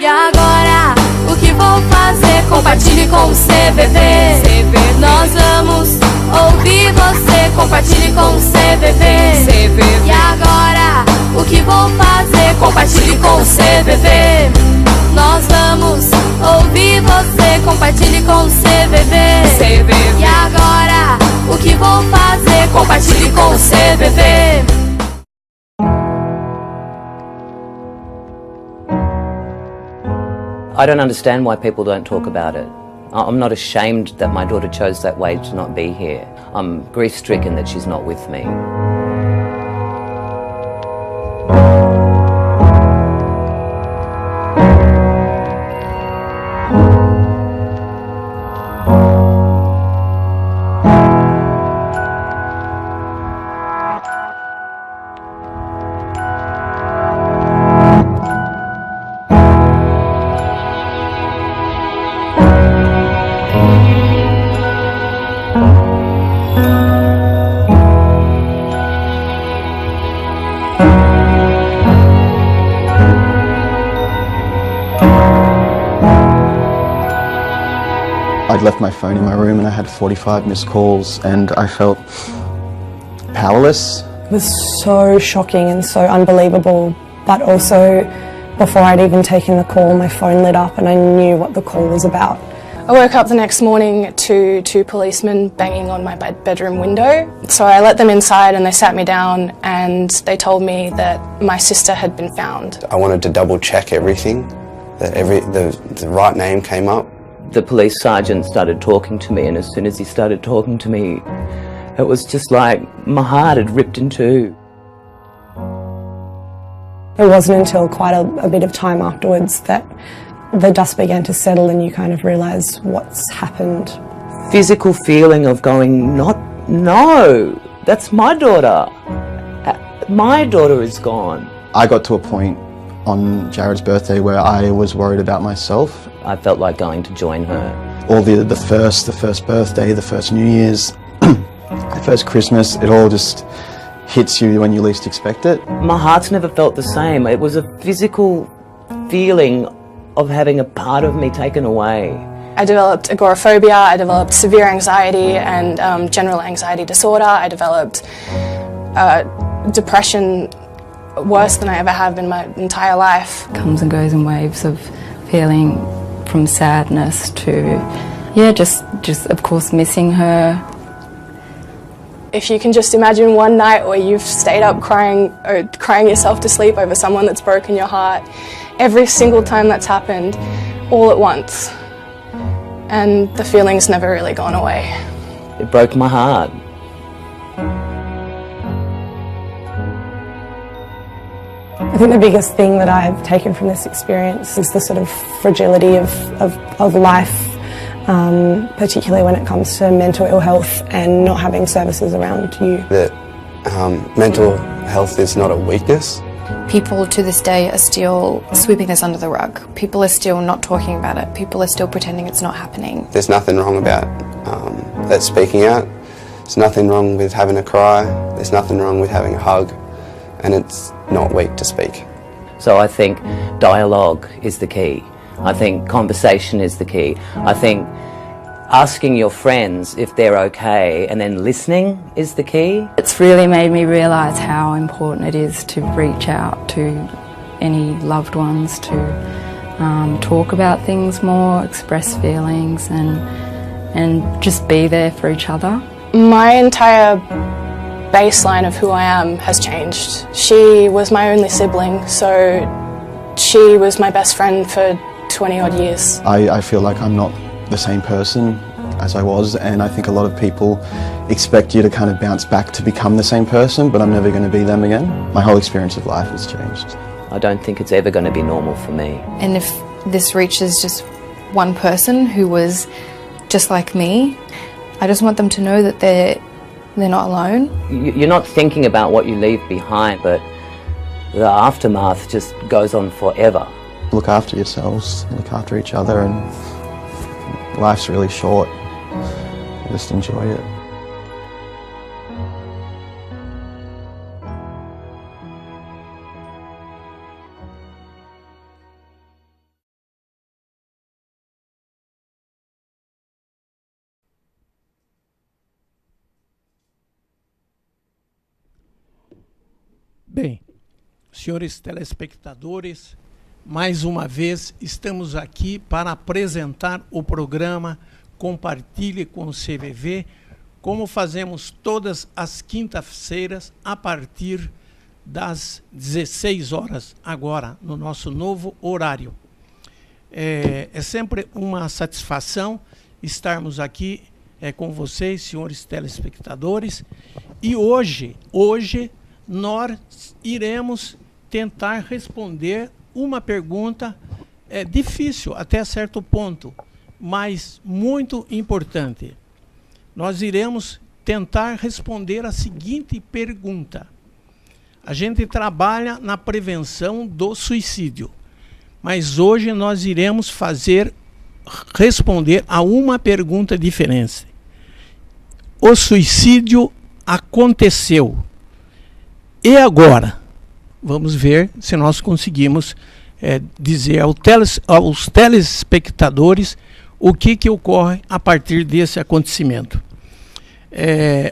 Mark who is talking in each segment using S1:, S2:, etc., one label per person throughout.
S1: E agora, o que vou fazer? Compartilhe com o CVV. Nós vamos ouvir você. Compartilhe com o CVV. E agora, o que vou fazer? Compartilhe com o CVV. Nós vamos ouvir você. Compartilhe com o CVV. E agora, o que vou fazer? Compartilhe com o CVV.
S2: I don't understand why people don't talk about it. I'm not ashamed that my daughter chose that way to not be here. I'm grief-stricken that she's not with me.
S3: I'd left my phone in my room and I had 45 missed calls and I felt powerless.
S4: It was so shocking and so unbelievable, but also before I'd even taken the call, my phone lit up and I knew what the call was about.
S5: I woke up the next morning to two policemen banging on my bedroom window. So I let them inside and they sat me down and they told me that my sister had been found.
S6: I wanted to double check everything, that the right name came up.
S2: The police sergeant started talking to me, and as soon as he started talking to me, it was just like my heart had ripped in two.
S4: It wasn't until quite a bit of time afterwards that the dust began to settle and you kind of realise what's happened.
S2: Physical feeling of going, no, that's my daughter. My daughter is gone.
S3: I got to a point on Jared's birthday where I was worried about myself.
S2: I felt like going to join her.
S3: All the first birthday, the first New Year's, the first Christmas, it all just hits you when you least expect it.
S2: My heart's never felt the same. It was a physical feeling of having a part of me taken away.
S5: I developed agoraphobia, I developed severe anxiety and general anxiety disorder. I developed depression worse than I ever have in my entire life.
S7: Comes and goes in waves of feeling from sadness to, yeah, just of course missing her.
S5: If you can just imagine one night where you've stayed up crying yourself to sleep over someone that's broken your heart, every single time that's happened, all at once, and the feeling's never really gone away.
S2: It broke my heart.
S4: I think the biggest thing that I've taken from this experience is the sort of fragility of life, particularly when it comes to mental ill health and not having services around you.
S6: That mental health is not a weakness.
S8: People to this day are still sweeping this under the rug. People are still not talking about it. People are still pretending it's not happening.
S6: There's nothing wrong about that speaking out. There's nothing wrong with having a cry. There's nothing wrong with having a hug. And it's not weak to speak.
S2: So I think dialogue is the key. I think conversation is the key. I think asking your friends if they're okay and then listening is the key.
S7: It's really made me realise how important it is to reach out to any loved ones, to talk about things more, express feelings and just be there for each other.
S5: My entire baseline of who I am has changed. She was my only sibling, so she was my best friend for 20 odd years.
S3: I feel like I'm not the same person as I was, and I think a lot of people expect you to kind of bounce back to become the same person, but I'm never going to be them again. My whole experience of life has changed.
S2: I don't think it's ever going to be normal for me.
S8: And if this reaches just one person who was just like me, I just want them to know that they're not alone.
S2: You're not thinking about what you leave behind, but the aftermath just goes on forever.
S3: Look after yourselves, look after each other, and life's really short. Just enjoy it.
S9: Bem, senhores telespectadores, mais uma vez estamos aqui para apresentar o programa Compartilhe com o CVV, como fazemos todas as quintas-feiras a partir das 16 horas, agora, no nosso novo horário. É sempre uma satisfação estarmos aqui com vocês, senhores telespectadores, e hoje nós iremos tentar responder uma pergunta difícil até certo ponto, mas muito importante. Nós iremos tentar responder a seguinte pergunta. A gente trabalha na prevenção do suicídio, mas hoje nós iremos responder a uma pergunta diferente. O suicídio aconteceu. E agora? Vamos ver se nós conseguimos dizer aos telespectadores o que ocorre a partir desse acontecimento.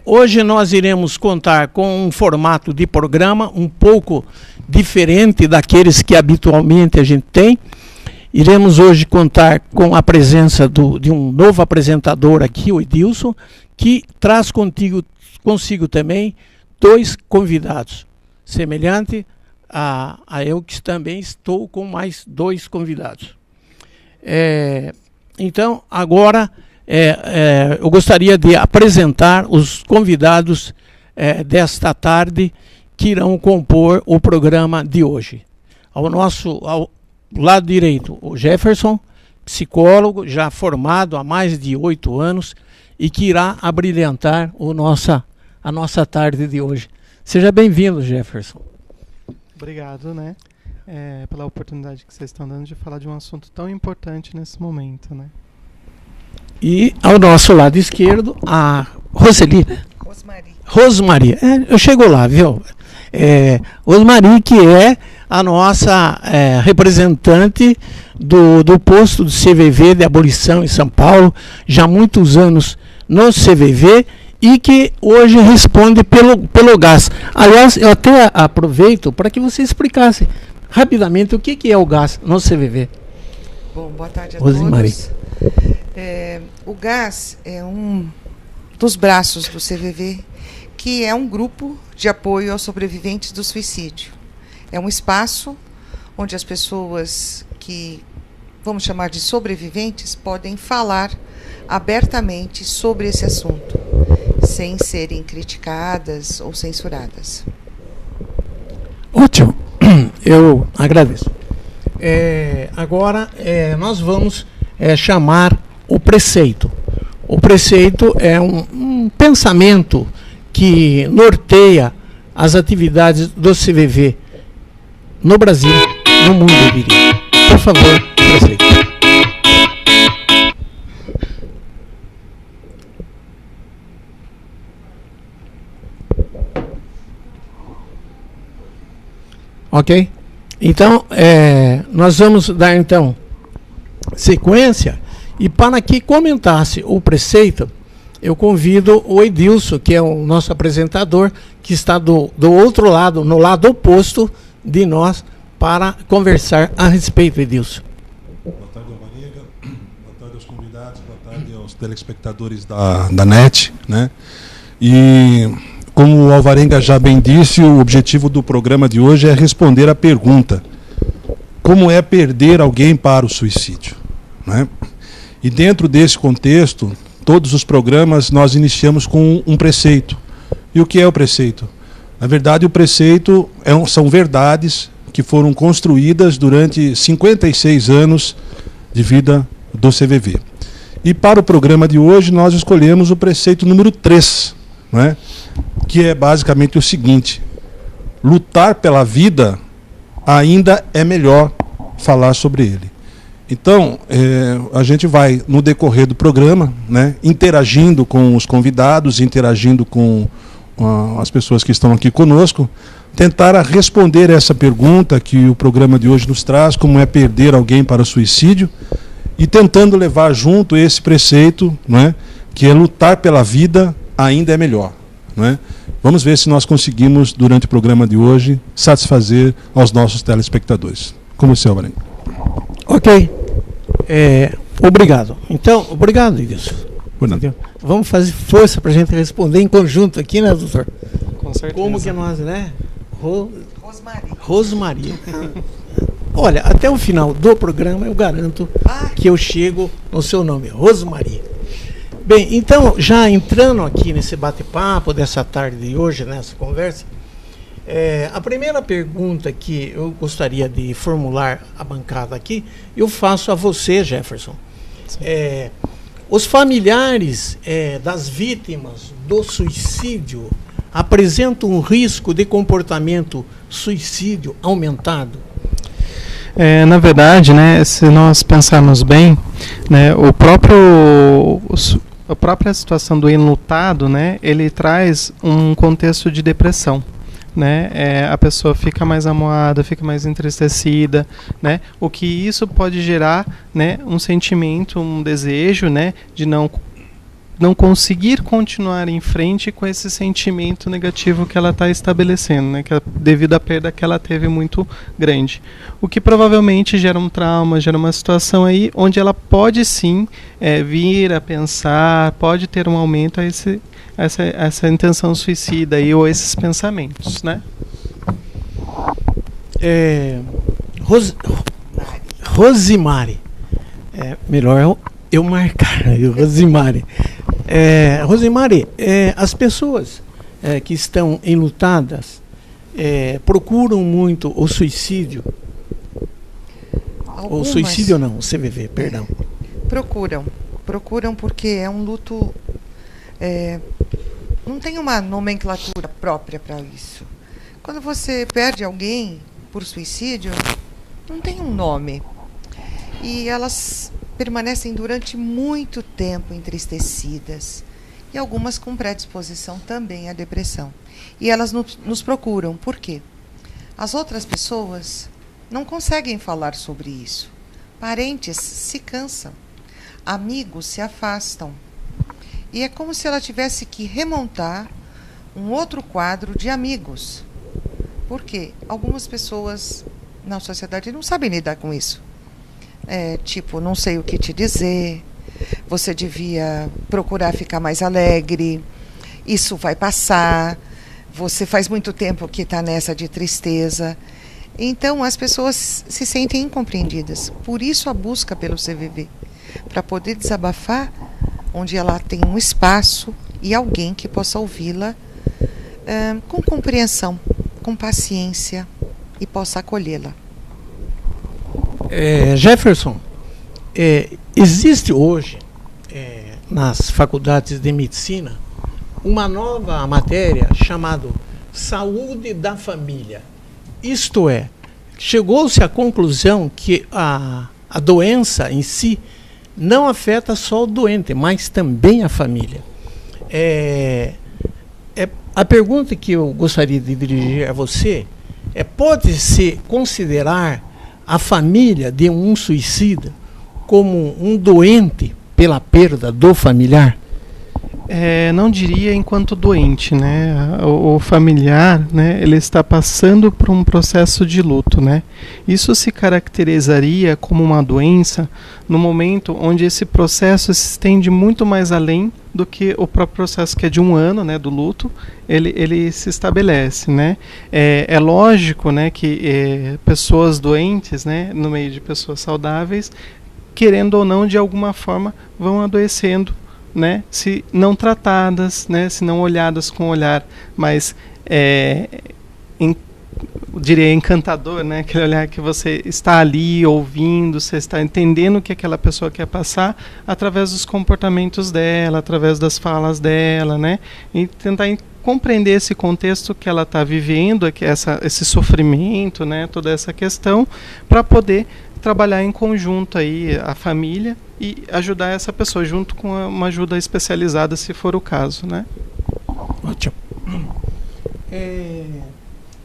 S9: Hoje nós iremos contar com um formato de programa um pouco diferente daqueles que habitualmente a gente tem. Iremos hoje contar com a presença de um novo apresentador aqui, o Edilson, que traz consigo também 2 convidados, semelhante a eu que também estou com mais 2 convidados. Então, agora eu gostaria de apresentar os convidados desta tarde que irão compor o programa de hoje. Ao lado direito, o Jefferson, psicólogo, já formado há mais de 8 anos e que irá abrilhantar a nossa tarde de hoje. Seja bem-vindo, Jefferson.
S10: Obrigado, né, pela oportunidade que vocês estão dando de falar de um assunto tão importante nesse momento, né.
S9: E ao nosso lado esquerdo, a Roseli. Rosmaria. Eu chego lá, viu? Rosmaria, que é a nossa representante do posto do CVV de abolição em São Paulo, já há muitos anos no CVV, e que hoje responde pelo gás. Aliás, eu até aproveito para que você explicasse rapidamente o que é o gás no CVV.
S11: Bom, boa tarde a todos. O gás é um dos braços do CVV, que é um grupo de apoio aos sobreviventes do suicídio. É um espaço onde as pessoas que vamos chamar de sobreviventes podem falar abertamente sobre esse assunto, sem serem criticadas ou censuradas.
S9: Ótimo, eu agradeço. Agora nós vamos chamar o preceito. O preceito é um pensamento que norteia as atividades do CVV no Brasil, no mundo, eu diria. Por favor, preceito. Ok? Então, nós vamos dar, então, sequência, e para que comentasse o preceito, eu convido o Edilson, que é o nosso apresentador, que está do outro lado, no lado oposto de nós, para conversar a respeito, Edilson.
S12: Boa tarde, Alvarenga. Boa tarde aos convidados, boa tarde aos telespectadores da NET, né? E, como o Alvarenga já bem disse, o objetivo do programa de hoje é responder à pergunta: como é perder alguém para o suicídio, né? E dentro desse contexto, todos os programas nós iniciamos com um preceito. E o que é o preceito? Na verdade, o preceito são verdades que foram construídas durante 56 anos de vida do CVV. E para o programa de hoje, nós escolhemos o preceito número 3, né? Que é basicamente o seguinte: lutar pela vida ainda é melhor falar sobre ele. Então, a gente vai, no decorrer do programa, né, interagindo com os convidados, interagindo com as pessoas que estão aqui conosco, tentar responder essa pergunta que o programa de hoje nos traz, como é perder alguém para o suicídio, e tentando levar junto esse preceito, né, que é lutar pela vida ainda é melhor, né? Vamos ver se nós conseguimos, durante o programa de hoje, satisfazer aos nossos telespectadores. Como o senhor, Alvarenga?
S9: Ok. Obrigado. Então, obrigado, Edilson. Vamos fazer força para a gente responder em conjunto aqui, né, doutor?
S10: Com certeza.
S9: Como que nós, né? Rosmaria. Olha, até o final do programa eu garanto que eu chego no seu nome, Rosmaria. Bem, então, já entrando aqui nesse bate-papo dessa tarde de hoje, nessa conversa, a primeira pergunta que eu gostaria de formular à bancada aqui, eu faço a você, Jefferson. Os familiares das vítimas do suicídio apresentam um risco de comportamento suicídio aumentado?
S10: Na verdade, né, se nós pensarmos bem, né, a própria situação do enlutado, né, ele traz um contexto de depressão. Né, a pessoa fica mais amuada, fica mais entristecida, né, o que isso pode gerar, né, um sentimento, um desejo, né, de não conseguir continuar em frente com esse sentimento negativo que ela está estabelecendo, né, devido à perda que ela teve muito grande. O que provavelmente gera um trauma, gera uma situação aí onde ela pode sim vir a pensar, pode ter um aumento a essa intenção suicida aí, ou esses pensamentos, né?
S9: Rosimari. Melhor eu marcar, Rosimari. Rosimari, as pessoas que estão enlutadas procuram muito o suicídio.
S11: Algumas,
S9: o suicídio não, o CVV, perdão.
S11: Procuram porque é um luto... não tem uma nomenclatura própria para isso. Quando você perde alguém por suicídio, não tem um nome. E elas permanecem durante muito tempo entristecidas. E algumas com predisposição também à depressão. E elas nos procuram. Por quê? As outras pessoas não conseguem falar sobre isso. Parentes se cansam. Amigos se afastam. E é como se ela tivesse que remontar um outro quadro de amigos. Porque algumas pessoas na sociedade não sabem lidar com isso. Tipo, não sei o que te dizer, você devia procurar ficar mais alegre, isso vai passar, você faz muito tempo que está nessa de tristeza. Então, as pessoas se sentem incompreendidas. Por isso a busca pelo CVV, para poder desabafar, onde ela tem um espaço e alguém que possa ouvi-la com compreensão, com paciência e possa acolhê-la.
S9: Jefferson, existe hoje nas faculdades de medicina uma nova matéria chamada Saúde da Família. Isto é, chegou-se à conclusão que a doença em si não afeta só o doente, mas também a família. A pergunta que eu gostaria de dirigir a você pode-se considerar a família de um suicida como um doente pela perda do familiar?
S10: Não diria enquanto doente, né? O familiar, né, ele está passando por um processo de luto, né? Isso se caracterizaria como uma doença no momento onde esse processo se estende muito mais além do que o próprio processo, que é de 1 ano, né, do luto, ele se estabelece, né? É lógico, né, que pessoas doentes, né, no meio de pessoas saudáveis, querendo ou não, de alguma forma, vão adoecendo, né, se não tratadas, né, se não olhadas com um olhar mais, diria, encantador, né, aquele olhar que você está ali ouvindo, você está entendendo o que aquela pessoa quer passar através dos comportamentos dela, através das falas dela, né, e tentar compreender esse contexto que ela está vivendo, esse sofrimento, né, toda essa questão, para poder trabalhar em conjunto aí a família e ajudar essa pessoa junto com uma ajuda especializada, se for o caso, né?
S9: Ótimo.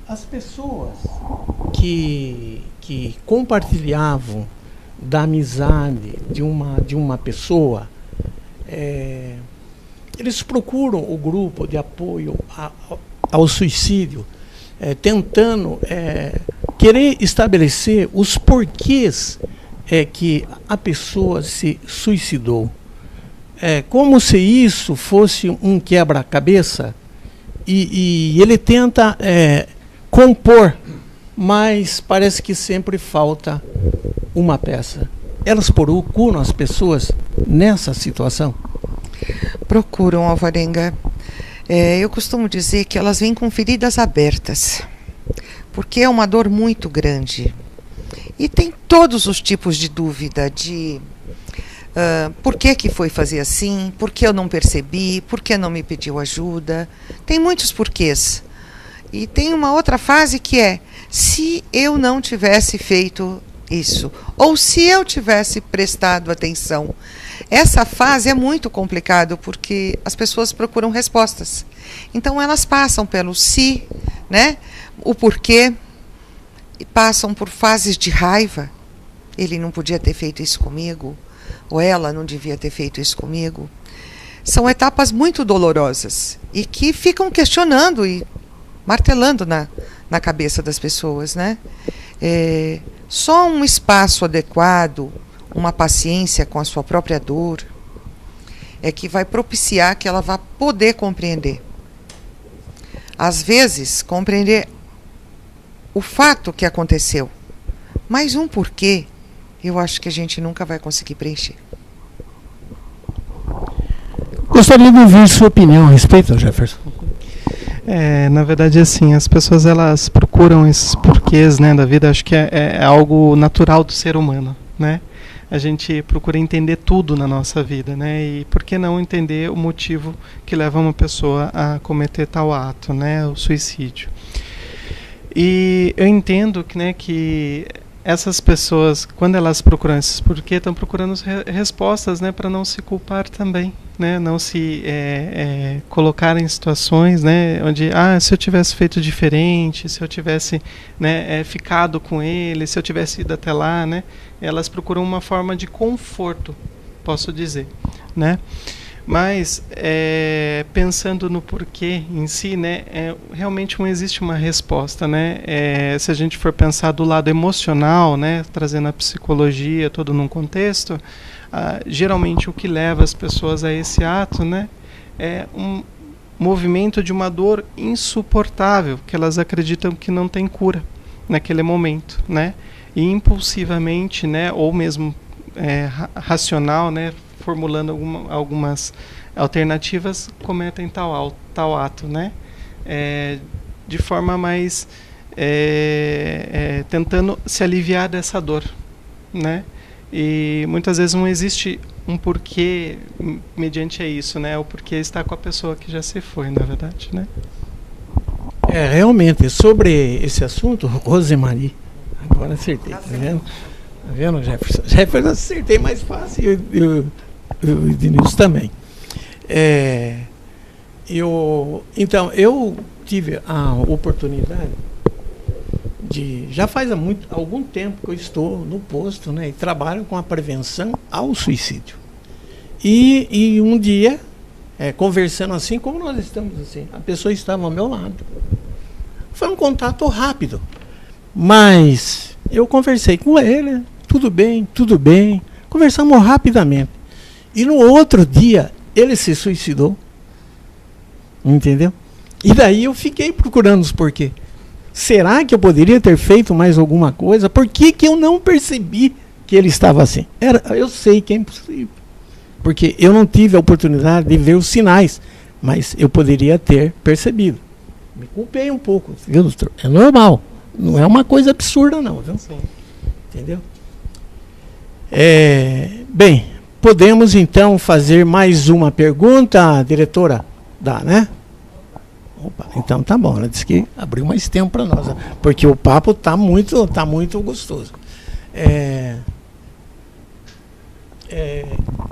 S9: As pessoas que compartilhavam da amizade de uma pessoa, eles procuram o grupo de apoio ao suicídio, tentando querer estabelecer os porquês que a pessoa se suicidou. Como se isso fosse um quebra-cabeça, e ele tenta compor, mas parece que sempre falta uma peça. Elas procuram as pessoas nessa situação?
S11: Procuram, Alvarenga. Eu costumo dizer que elas vêm com feridas abertas, porque é uma dor muito grande. E tem todos os tipos de dúvida, de por que foi fazer assim, por que eu não percebi, por que não me pediu ajuda. Tem muitos porquês. E tem uma outra fase que é, se eu não tivesse feito isso, ou se eu tivesse prestado atenção. Essa fase é muito complicado porque as pessoas procuram respostas. Então elas passam pelo se, né, o porquê, e passam por fases de raiva. Ele não podia ter feito isso comigo, ou ela não devia ter feito isso comigo. São etapas muito dolorosas e que ficam questionando e martelando na cabeça das pessoas, né? Só um espaço adequado, uma paciência com a sua própria dor, é que vai propiciar que ela vá poder compreender. Às vezes, compreender o fato que aconteceu, mas um porquê, eu acho que a gente nunca vai conseguir preencher.
S9: Gostaria de ouvir sua opinião a respeito, Jefferson.
S10: Na verdade, assim, as pessoas elas procuram esses porquês, né, da vida. Acho que é algo natural do ser humano, né? A gente procura entender tudo na nossa vida, né? E por que não entender o motivo que leva uma pessoa a cometer tal ato, né? O suicídio. E eu entendo que, né, que essas pessoas, quando elas procuram esses porquê, estão procurando respostas, né, para não se culpar também, né, não se colocar em situações, né, onde, se eu tivesse feito diferente, se eu tivesse, né, ficado com ele, se eu tivesse ido até lá, né, elas procuram uma forma de conforto, posso dizer, né. Mas, pensando no porquê em si, né, realmente não existe uma resposta, né? Se a gente for pensar do lado emocional, né, trazendo a psicologia todo num contexto, geralmente o que leva as pessoas a esse ato, né, é um movimento de uma dor insuportável, que elas acreditam que não tem cura naquele momento, né? E impulsivamente, né, ou mesmo racional, né, formulando algumas alternativas, cometem tal ato, né? De forma mais tentando se aliviar dessa dor, né? E muitas vezes não existe um porquê mediante isso, né? O porquê está com a pessoa que já se foi, na verdade, né?
S9: Realmente, sobre esse assunto, Rosemarie, agora acertei, tá vendo? Tá vendo, Jefferson? Jefferson acertei mais fácil e o Denilson também. Então, eu tive a oportunidade de... Já faz algum tempo que eu estou no posto, né, e trabalho com a prevenção ao suicídio. E um dia, conversando assim, como nós estamos assim, a pessoa estava ao meu lado. Foi um contato rápido, mas eu conversei com ele, tudo bem, conversamos rapidamente. E no outro dia, ele se suicidou. Entendeu? E daí eu fiquei procurando os porquê. Será que eu poderia ter feito mais alguma coisa? Por que eu não percebi que ele estava assim? Eu sei que é impossível. Porque eu não tive a oportunidade de ver os sinais. Mas eu poderia ter percebido. Me culpei um pouco, viu, doutor? É normal. Não é uma coisa absurda, não. Viu?
S10: Sim.
S9: Entendeu? Bem... Podemos, então, fazer mais uma pergunta, diretora? Dá, né? Opa, então tá bom. Ela disse que abriu mais tempo para nós, porque o papo tá muito gostoso.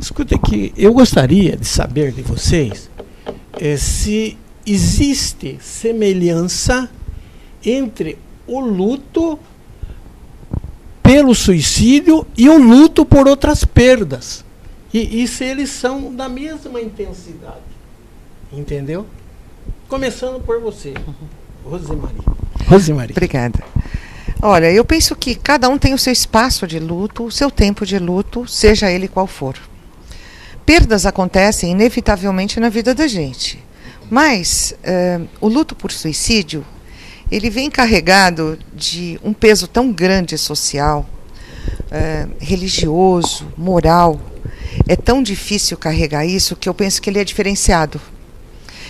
S9: Escuta aqui, eu gostaria de saber de vocês se existe semelhança entre o luto pelo suicídio e o luto por outras perdas. E se eles são da mesma intensidade. Entendeu? Começando por você, Rosemarie.
S11: Obrigada. Olha, eu penso que cada um tem o seu espaço de luto, o seu tempo de luto, seja ele qual for. Perdas acontecem inevitavelmente na vida da gente. Mas o luto por suicídio, ele vem carregado de um peso tão grande social, religioso, moral. É tão difícil carregar isso que eu penso que ele é diferenciado.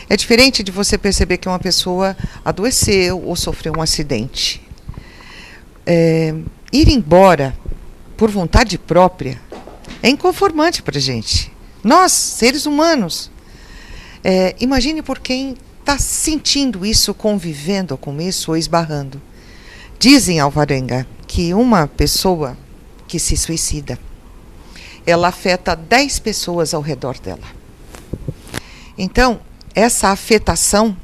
S11: É diferente de você perceber que uma pessoa adoeceu ou sofreu um acidente. Ir embora por vontade própria é inconformante para a gente. Nós, seres humanos. Imagine por quem está sentindo isso, convivendo com isso ou esbarrando. Dizem, Alvarenga, que uma pessoa que se suicida, ela afeta 10 pessoas ao redor dela. Então, essa afetação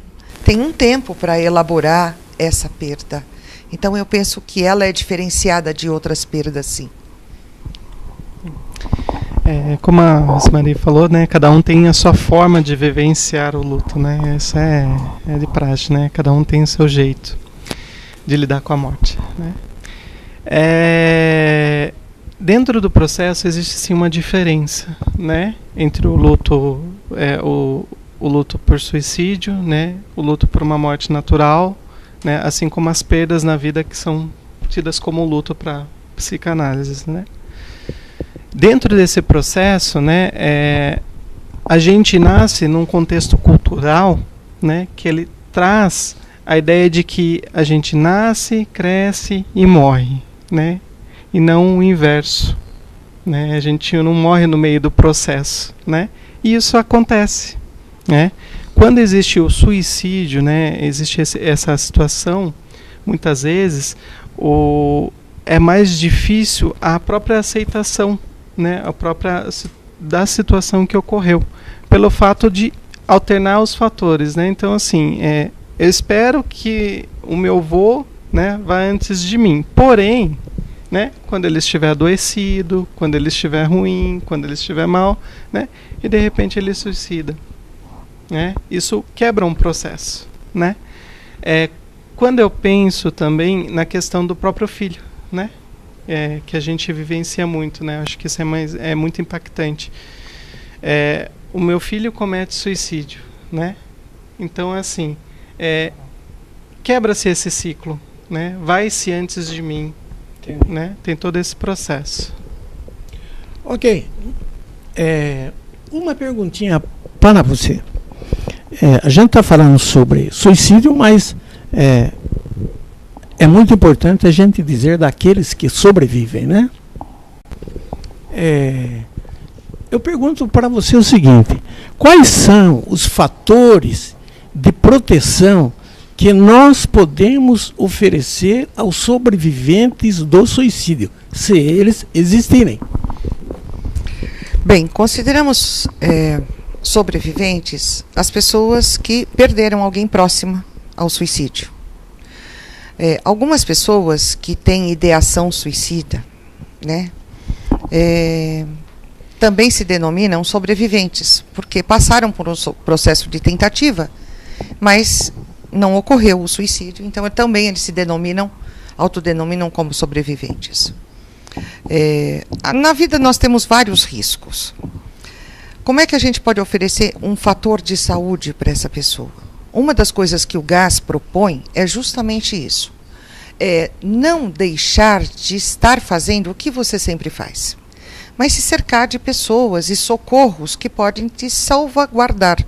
S11: tem um tempo para elaborar essa perda. Então, eu penso que ela é diferenciada de outras perdas, sim.
S10: Como a Rosemarie falou, né, cada um tem a sua forma de vivenciar o luto, né? Isso é de praxe, né? Cada um tem o seu jeito de lidar com a morte, né? Dentro do processo existe sim uma diferença, né, entre o luto, o luto por suicídio, né, o luto por uma morte natural, né, assim como as perdas na vida que são tidas como luto para psicanálise, né? Dentro desse processo, né, a gente nasce num contexto cultural, né, que ele traz a ideia de que a gente nasce, cresce e morre, né, e não o inverso, né? A gente não morre no meio do processo, né? E isso acontece, né? Quando existe o suicídio, né, existe essa situação, muitas vezes é mais difícil a própria aceitação, né, da situação que ocorreu, pelo fato de alternar os fatores, né? Então, assim, eu espero que o meu avô, né, vá antes de mim. Porém, né, quando ele estiver adoecido, quando ele estiver ruim, quando ele estiver mal, né, e de repente ele suicida, né? Isso quebra um processo, né? Quando eu penso também na questão do próprio filho, né? Que a gente vivencia muito, né? Acho que isso é muito impactante. O meu filho comete suicídio, né? Então, assim, quebra-se esse ciclo, né? Vai-se antes de mim, né? Tem todo esse processo.
S9: Ok. Uma perguntinha para você. A gente está falando sobre suicídio, mas é muito importante a gente dizer daqueles que sobrevivem, né? Eu pergunto para você o seguinte: quais são os fatores de proteção que nós podemos oferecer aos sobreviventes do suicídio, se eles existirem?
S11: Bem, consideramos sobreviventes as pessoas que perderam alguém próximo ao suicídio. Algumas pessoas que têm ideação suicida, né, também se denominam sobreviventes, porque passaram por um processo de tentativa, mas não ocorreu o suicídio, então também eles se autodenominam como sobreviventes. Na vida nós temos vários riscos. Como é que a gente pode oferecer um fator de saúde para essa pessoa? Uma das coisas que o GAS propõe é justamente isso. Não deixar de estar fazendo o que você sempre faz, mas se cercar de pessoas e socorros que podem te salvaguardar.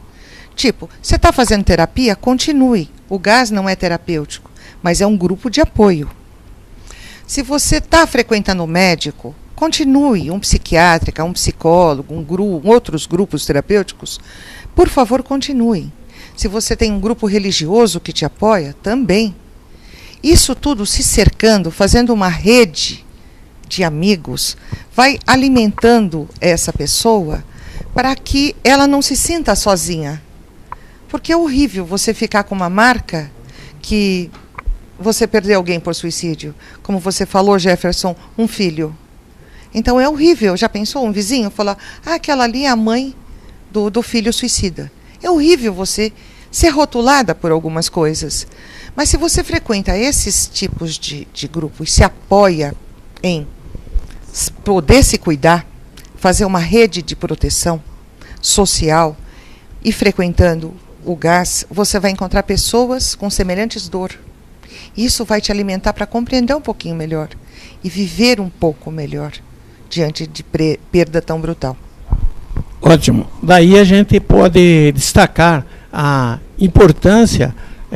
S11: Tipo, você está fazendo terapia? Continue. O GAS não é terapêutico, mas é um grupo de apoio. Se você está frequentando um médico, continue. Um psiquiátrica, um psicólogo, outros grupos terapêuticos, por favor, continue. Se você tem um grupo religioso que te apoia, também. Isso tudo se cercando, fazendo uma rede de amigos, vai alimentando essa pessoa para que ela não se sinta sozinha. Porque é horrível você ficar com uma marca que você perdeu alguém por suicídio. Como você falou, Jefferson, um filho. Então é horrível. Já pensou um vizinho falar, aquela ali é a mãe do filho suicida. É horrível você ser rotulada por algumas coisas. Mas se você frequenta esses tipos de grupo e se apoia em poder se cuidar, fazer uma rede de proteção social e frequentando o GAS, você vai encontrar pessoas com semelhantes dor. Isso vai te alimentar para compreender um pouquinho melhor e viver um pouco melhor diante de perda tão brutal.
S9: Ótimo. Daí a gente pode destacar a importância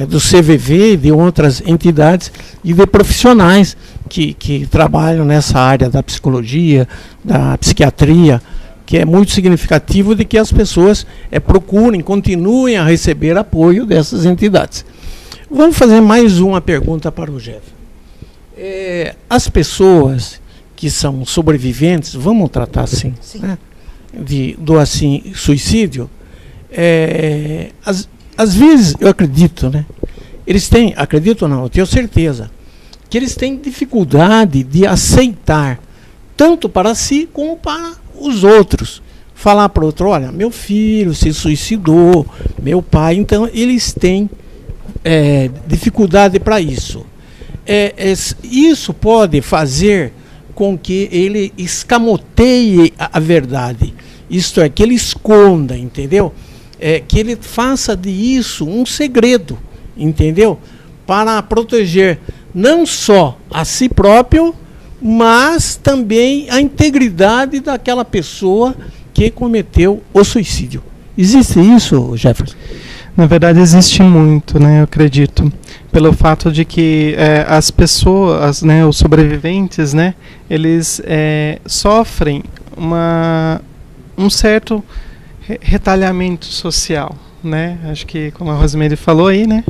S9: do CVV e de outras entidades e de profissionais que trabalham nessa área da psicologia, da psiquiatria, que é muito significativo de que as pessoas procurem, continuem a receber apoio dessas entidades. Vamos fazer mais uma pergunta para o Jeff. As pessoas que são sobreviventes, vamos tratar assim, né, do assim, suicídio, às vezes, eu acredito, né, eles têm, acredito ou não, eu tenho certeza, que eles têm dificuldade de aceitar, tanto para si como para os outros. Falar para o outro, olha, meu filho se suicidou, meu pai, então eles têm dificuldade para isso. Isso pode fazer com que ele escamoteie a verdade, isto é, que ele esconda, entendeu? Que ele faça disso um segredo, entendeu? Para proteger não só a si próprio, mas também a integridade daquela pessoa que cometeu o suicídio. Existe isso, Jefferson?
S10: Na verdade, existe muito, né, eu acredito, pelo fato de que as pessoas, né, os sobreviventes, né, eles sofrem um certo retalhamento social, né? Acho que, como a Rosemary falou aí, né,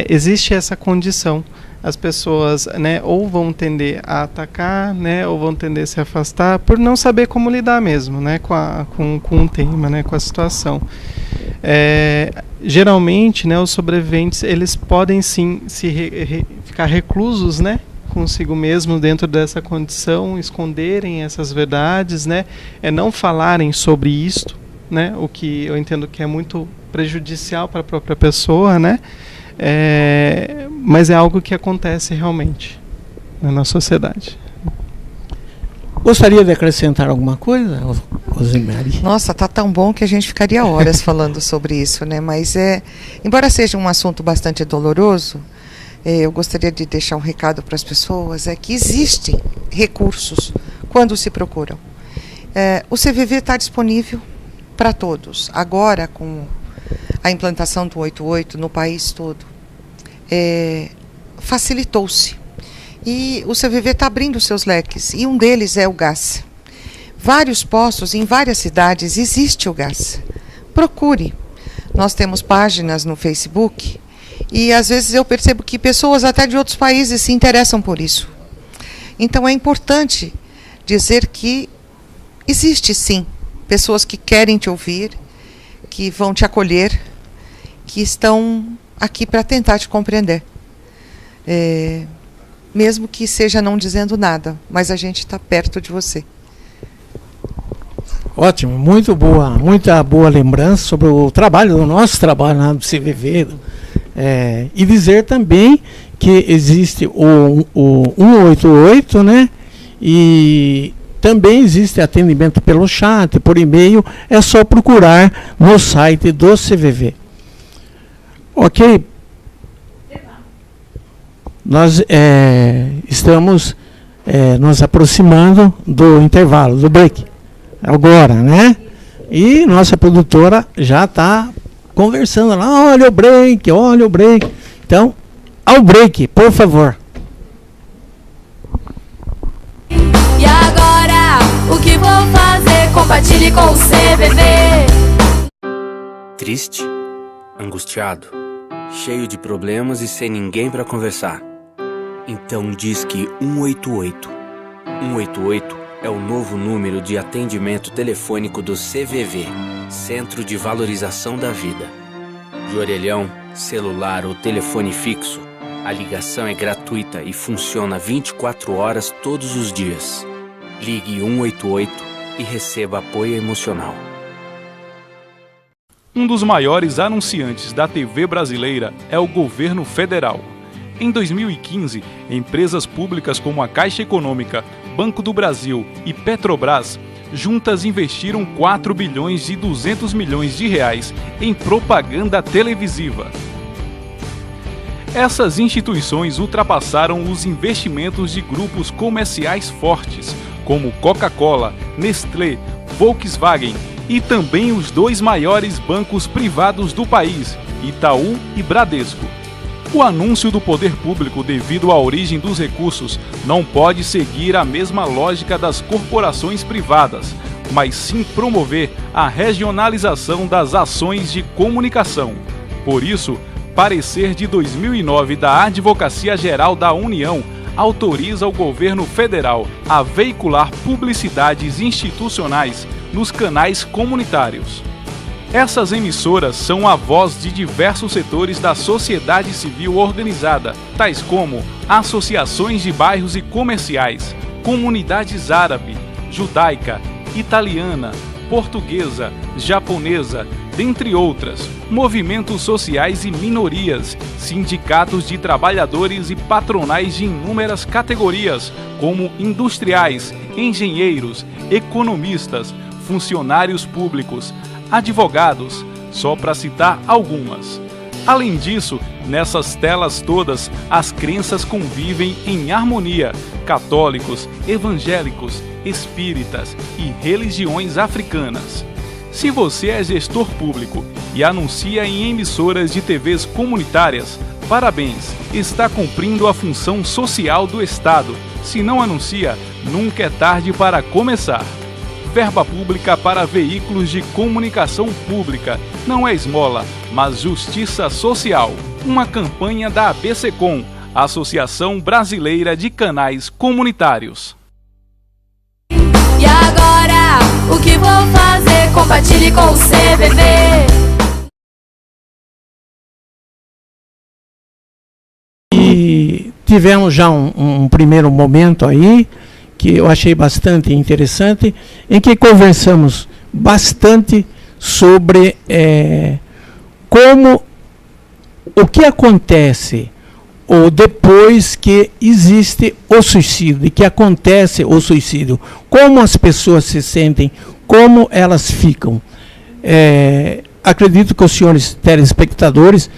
S10: existe essa condição. As pessoas, né, ou vão tender a atacar, né, ou vão tender a se afastar por não saber como lidar mesmo, né, com o tema, né, com a situação. Geralmente, né, os sobreviventes, eles podem sim ficar reclusos, né, consigo mesmo dentro dessa condição, esconderem essas verdades, né, não falarem sobre isto, né, o que eu entendo que é muito prejudicial para a própria pessoa, né, mas é algo que acontece realmente na nossa sociedade.
S9: Gostaria de acrescentar alguma coisa, Rosemary?
S11: Nossa, tá tão bom que a gente ficaria horas falando sobre isso, né? Mas embora seja um assunto bastante doloroso, eu gostaria de deixar um recado para as pessoas, que existem recursos quando se procuram. O CVV está disponível para todos. Agora, com a implantação do 88 no país todo, facilitou-se. E o CVV está abrindo seus leques, e um deles é o GAS. Vários postos, em várias cidades, existe o GAS. Procure. Nós temos páginas no Facebook, e às vezes eu percebo que pessoas até de outros países se interessam por isso. Então é importante dizer que existe sim pessoas que querem te ouvir, que vão te acolher, que estão aqui para tentar te compreender. Mesmo que seja não dizendo nada, mas a gente está perto de você.
S9: Ótimo, muita boa lembrança sobre o trabalho, o nosso trabalho lá do CVV. E dizer também que existe o 188, né? E também existe atendimento pelo chat, por e-mail, é só procurar no site do CVV. Ok? Nós estamos nos aproximando do intervalo, do break, agora, né? E nossa produtora já está conversando lá, olha o break. Então, ao break, por favor.
S1: E agora, o que vou fazer? Compartilhe com o CVV.
S13: Triste, angustiado, cheio de problemas e sem ninguém para conversar. Então disque 188. 188 é o novo número de atendimento telefônico do CVV, Centro de Valorização da Vida. De orelhão, celular ou telefone fixo, a ligação é gratuita e funciona 24 horas todos os dias. Ligue 188 e receba apoio emocional.
S14: Um dos maiores anunciantes da TV brasileira é o governo federal. Em 2015, empresas públicas como a Caixa Econômica, Banco do Brasil e Petrobras juntas investiram 4 bilhões e 200 milhões de reais em propaganda televisiva. Essas instituições ultrapassaram os investimentos de grupos comerciais fortes, como Coca-Cola, Nestlé, Volkswagen e também os 2 maiores bancos privados do país, Itaú e Bradesco. O anúncio do poder público devido à origem dos recursos não pode seguir a mesma lógica das corporações privadas, mas sim promover a regionalização das ações de comunicação. Por isso, parecer de 2009 da Advocacia Geral da União autoriza o governo federal a veicular publicidades institucionais nos canais comunitários. Essas emissoras são a voz de diversos setores da sociedade civil organizada, tais como associações de bairros e comerciais, comunidades árabe, judaica, italiana, portuguesa, japonesa, dentre outras, movimentos sociais e minorias, sindicatos de trabalhadores e patronais de inúmeras categorias, como industriais, engenheiros, economistas, funcionários públicos, advogados, só para citar algumas. Além disso, nessas telas todas, as crenças convivem em harmonia: católicos, evangélicos, espíritas e religiões africanas. Se você é gestor público e anuncia em emissoras de TVs comunitárias, parabéns, está cumprindo a função social do Estado. Se não anuncia, nunca é tarde para começar. Verba pública para veículos de comunicação pública não é esmola, mas justiça social. Uma campanha da ABCCom, Associação Brasileira de Canais Comunitários.
S1: E agora, o que vou fazer? Compartilhe com o CVV.
S9: E tivemos já um primeiro momento aí, que eu achei bastante interessante, em que conversamos bastante sobre como o que acontece ou depois que existe o suicídio, e que acontece o suicídio, como as pessoas se sentem, como elas ficam. Acredito que os senhores telespectadores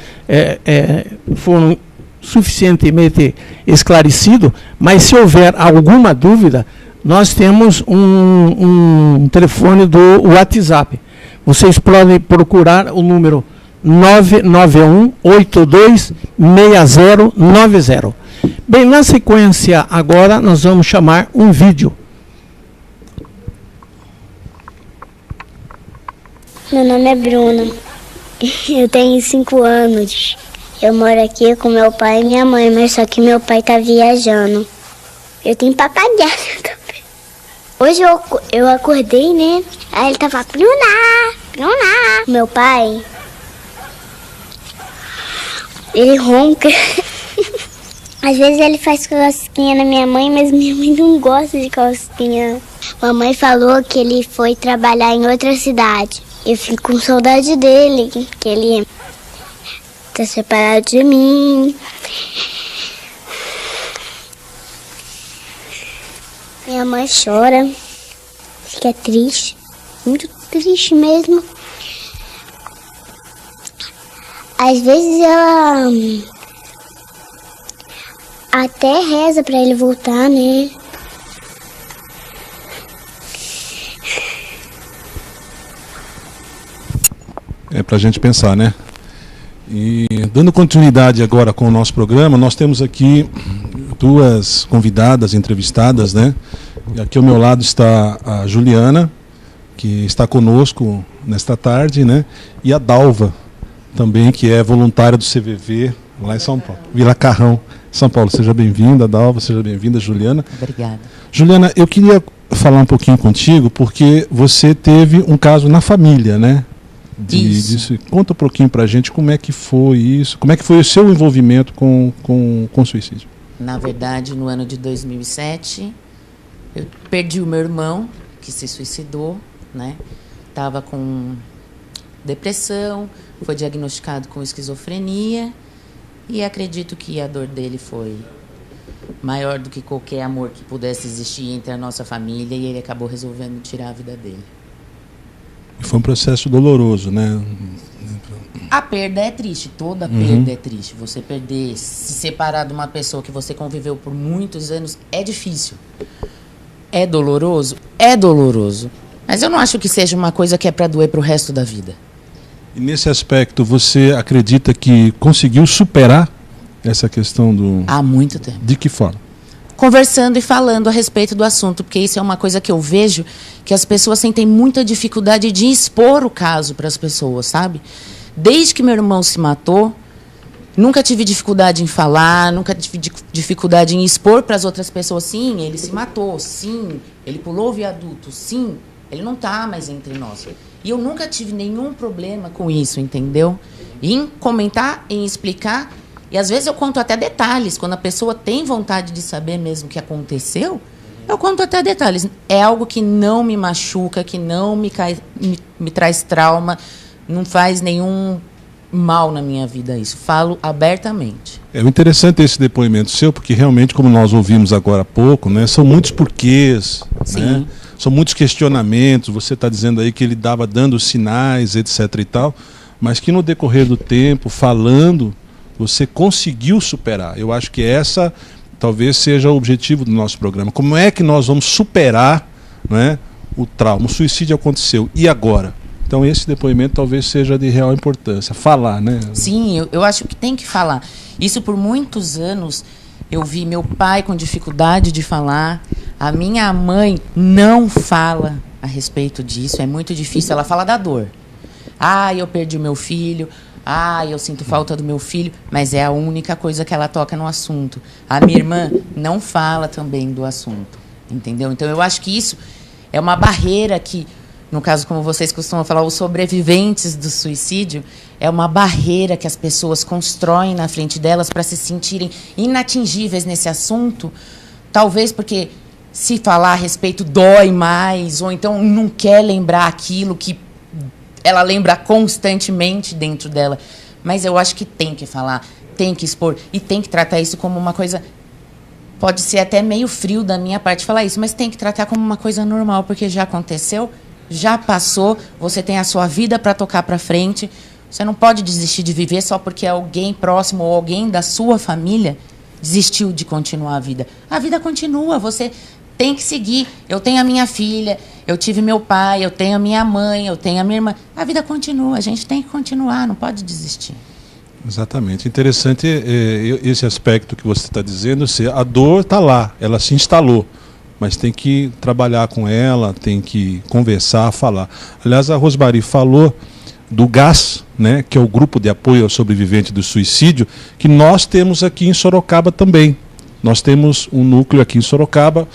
S9: foram suficientemente esclarecido, mas se houver alguma dúvida, nós temos um telefone do WhatsApp. Vocês podem procurar o número 991-826090. Bem, na sequência agora nós vamos chamar um vídeo.
S15: Meu nome é Bruna, eu tenho 5 anos. Eu moro aqui com meu pai e minha mãe, mas só que meu pai tá viajando. Eu tenho papagaio também. Hoje eu acordei, né? Aí ele tava, Bruna, Bruna. Meu pai, ele ronca. Às vezes ele faz cosquinha na minha mãe, mas minha mãe não gosta de cosquinha. Mamãe falou que ele foi trabalhar em outra cidade. Eu fico com saudade dele, que ele tá separado de mim. Minha mãe chora, fica triste, muito triste mesmo. Às vezes ela até reza pra ele voltar, né?
S12: É pra gente pensar, né? E dando continuidade agora com o nosso programa, nós temos aqui 2 convidadas entrevistadas, né? E aqui ao meu lado está a Juliana, que está conosco nesta tarde, né? E a Dalva, também, que é voluntária do CVV lá em São Paulo, Vila Carrão, São Paulo. Seja bem-vinda, Dalva, seja bem-vinda, Juliana.
S16: Obrigada.
S12: Juliana, eu queria falar um pouquinho contigo, porque você teve um caso na família, né? Disso. Conta um pouquinho pra gente como é que foi isso, como é que foi o seu envolvimento com suicídio.
S16: Na verdade, no ano de 2007, eu perdi o meu irmão, que se suicidou, né? Estava com depressão, foi diagnosticado com esquizofrenia e acredito que a dor dele foi maior do que qualquer amor que pudesse existir entre a nossa família e ele acabou resolvendo tirar a vida dele.
S12: Foi um processo doloroso, né?
S16: A perda é triste, toda perda é triste. Você perder, se separar de uma pessoa que você conviveu por muitos anos é difícil. É doloroso? É doloroso. Mas eu não acho que seja uma coisa que é para doer para o resto da vida.
S12: E nesse aspecto, você acredita que conseguiu superar essa questão do...
S16: Há muito tempo.
S12: De que forma?
S16: Conversando e falando a respeito do assunto, porque isso é uma coisa que eu vejo que as pessoas sentem muita dificuldade de expor o caso para as pessoas, sabe? Desde que meu irmão se matou, nunca tive dificuldade em falar, nunca tive dificuldade em expor para as outras pessoas. Sim, ele se matou, sim, ele pulou o viaduto, sim, ele não está mais entre nós. E eu nunca tive nenhum problema com isso, entendeu? Em comentar, em explicar. E às vezes eu conto até detalhes. Quando a pessoa tem vontade de saber mesmo o que aconteceu, eu conto até detalhes. É algo que não me machuca, que não me traz trauma, não faz nenhum mal na minha vida isso. Falo abertamente.
S12: É interessante esse depoimento seu, porque realmente, como nós ouvimos agora há pouco, né, são muitos porquês, né? São muitos questionamentos. Você está dizendo aí que ele estava dando sinais, etc. e tal, mas que no decorrer do tempo, falando, você conseguiu superar. Eu acho que essa talvez seja o objetivo do nosso programa. Como é que nós vamos superar, né, o trauma? O suicídio aconteceu. E agora? Então esse depoimento talvez seja de real importância. Falar, né?
S16: Sim, eu acho que tem que falar. Isso por muitos anos eu vi meu pai com dificuldade de falar. A minha mãe não fala a respeito disso. É muito difícil. Ela fala da dor. Ah, eu perdi o meu filho. Ah, eu sinto falta do meu filho, mas é a única coisa que ela toca no assunto. A minha irmã não fala também do assunto, entendeu? Então eu acho que isso é uma barreira que, no caso, como vocês costumam falar, os sobreviventes do suicídio, é uma barreira que as pessoas constroem na frente delas para se sentirem inatingíveis nesse assunto, talvez porque se falar a respeito dói mais, ou então não quer lembrar aquilo que ela lembra constantemente dentro dela. Mas eu acho que tem que falar, tem que expor e tem que tratar isso como uma coisa... Pode ser até meio frio da minha parte falar isso, mas tem que tratar como uma coisa normal, porque já aconteceu, já passou, você tem a sua vida para tocar para frente. Você não pode desistir de viver só porque alguém próximo ou alguém da sua família desistiu de continuar a vida. A vida continua, você tem que seguir. Eu tenho a minha filha, eu tive meu pai, eu tenho a minha mãe, eu tenho a minha irmã. A vida continua, a gente tem que continuar, não pode desistir.
S12: Exatamente. Interessante esse aspecto que você está dizendo. A dor está lá, ela se instalou, mas tem que trabalhar com ela, tem que conversar, falar. Aliás, a Rosmary falou do GAS, né, que é o Grupo de Apoio ao Sobrevivente do Suicídio, que nós temos aqui em Sorocaba também. Nós temos um núcleo aqui em Sorocaba.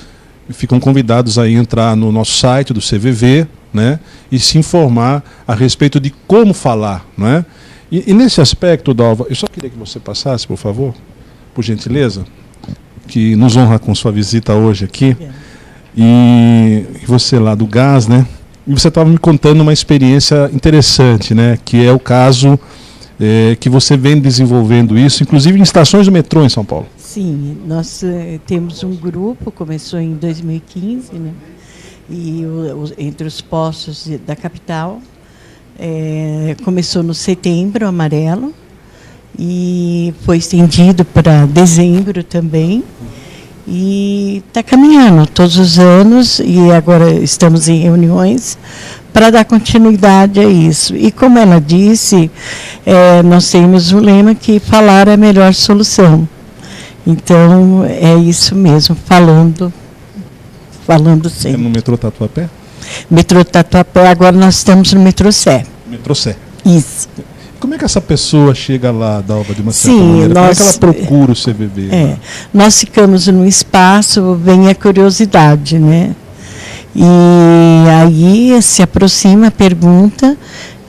S12: Ficam convidados a entrar no nosso site do CVV, né, e se informar a respeito de como falar, né? E nesse aspecto, Dalva, eu só queria que você passasse, por favor, por gentileza, que nos honra com sua visita hoje aqui, e você lá do GAS, né? E você estava me contando uma experiência interessante, né? Que é o caso que você vem desenvolvendo isso, inclusive em estações do metrô em São Paulo.
S17: Sim, nós temos um grupo, começou em 2015, né? E entre os postos da capital, começou no Setembro Amarelo e foi estendido para dezembro também. E está caminhando todos os anos e agora estamos em reuniões para dar continuidade a isso. E como ela disse, nós temos um lema que falar é a melhor solução. Então, é isso mesmo, falando sempre.
S12: É no metrô Tatuapé?
S17: Metrô Tatuapé, agora nós estamos no metrô Sé.
S12: Metrô Sé.
S17: Isso.
S12: Como é que essa pessoa chega lá, Dalva, de uma certa maneira? Como é que ela procura o CVV?
S17: Nós ficamos num espaço, vem a curiosidade, né? E aí se aproxima, pergunta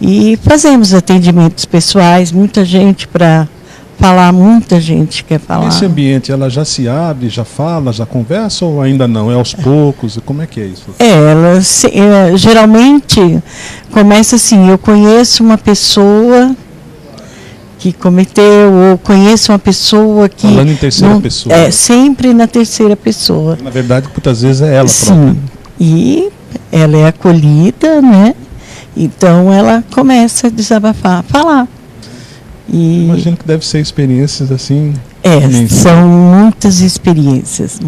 S17: e fazemos atendimentos pessoais, muita gente para falar, muita gente quer falar.
S12: Nesse ambiente, ela já se abre, já fala, já conversa ou ainda não? É aos poucos? Como é que é isso?
S17: Ela geralmente começa assim, eu conheço uma pessoa que cometeu, ou conheço uma pessoa que...
S12: Falando em terceira pessoa.
S17: É, sempre na terceira pessoa.
S12: Na verdade, muitas vezes é ela
S17: Sim,
S12: própria.
S17: E ela é acolhida, né? Então ela começa a desabafar, a falar. E
S12: imagino que deve ser experiências assim...
S17: são muitas experiências.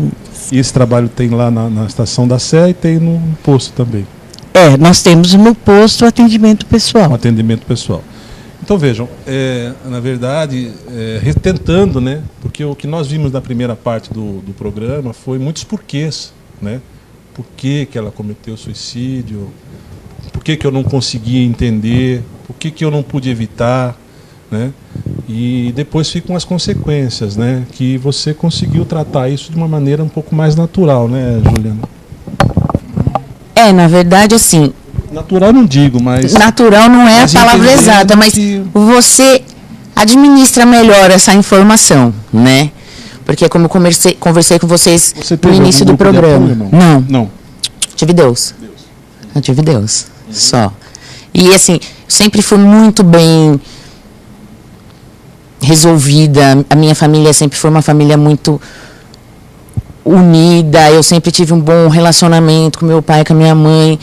S12: E esse trabalho tem lá na Estação da Sé e tem no posto também?
S17: Nós temos no posto o atendimento pessoal.
S12: Atendimento pessoal. Então vejam, na verdade, tentando, né? Porque o que nós vimos na primeira parte do programa foi muitos porquês, né? Por que ela cometeu suicídio? Por que eu não conseguia entender? Por que eu não pude evitar? Né? E depois ficam as consequências, né? Que você conseguiu tratar isso de uma maneira um pouco mais natural, né, Juliana?
S16: Na verdade, assim...
S12: Natural não digo, mas...
S16: Natural não é a palavra exata, mas você administra melhor essa informação, né? Porque como eu conversei com vocês no início do programa.
S12: Não.
S16: Tive Deus. Eu tive Deus. Só. E assim, sempre fui muito bem resolvida. A minha família sempre foi uma família muito unida. Eu sempre tive um bom relacionamento com meu pai, com a minha mãe.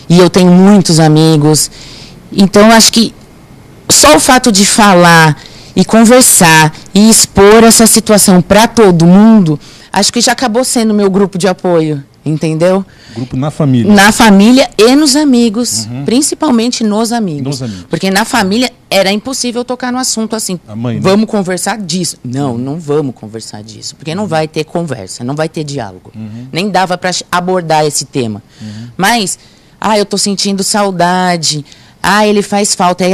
S16: E eu tenho muitos amigos. Então, acho que só o fato de falar e conversar e expor essa situação para todo mundo, acho que já acabou sendo meu grupo de apoio, entendeu?
S12: Grupo na família.
S16: Na família e nos amigos, principalmente nos amigos. Porque na família era impossível tocar no assunto assim.
S12: A mãe, né?
S16: Vamos conversar disso. Não vamos conversar disso, porque não vai ter conversa, não vai ter diálogo. Nem dava para abordar esse tema. Mas... eu tô sentindo saudade. Ele faz falta. Aí,